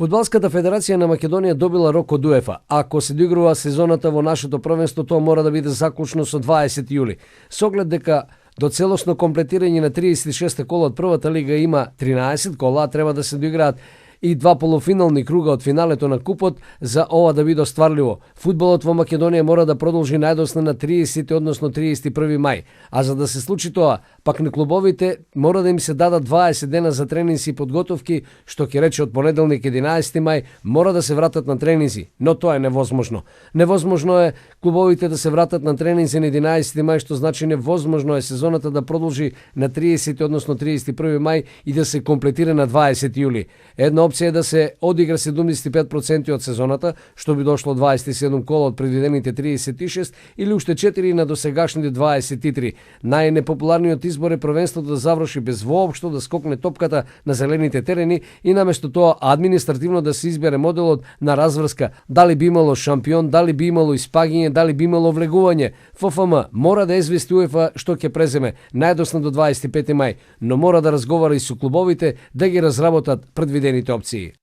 Фудбалската федерација на Македонија добила рок од УЕФА. Ако се доигрува сезоната во нашето првенство, тоа мора да биде заклучно со 20 јули. Со оглед дека до целосно комплетирање на 36 кола од првата лига има 13 кола, треба да се доиграат и два полуфинални круга од финалето на купот за ова да биде остварливо. Фудбалот во Македонија мора да продолжи најдосна на 30, односно 31 мај. А за да се случи тоа, пак на клубовите мора да им се дадат 20 дена за тренинзи и подготовки, што ќе рече од понеделник 11 мај мора да се вратат на тренинзи, но тоа е невозможно. Невозможно е клубовите да се вратат на тренинзи на 11 мај, што значи невозможно е сезоната да продолжи на 30, односно 31 мај и да се комплетира на 20 јули. Една опција е да се одигра 75% од сезоната, што би дошло 27 кола од предвидените 36 или уште 4 на досегашните 23. Најнепопуларниот избор е првенството да заврши без воопшто да скокне топката на зелените терени и наместо тоа административно да се избере моделот на разврска, дали би имало шампион, дали би имало испаѓање, дали би имало влегување. ФФМ мора да извести УЕФА што ќе преземе најдосна до 25 мај, но мора да разговара и со клубовите да ги разработат предвидените опции.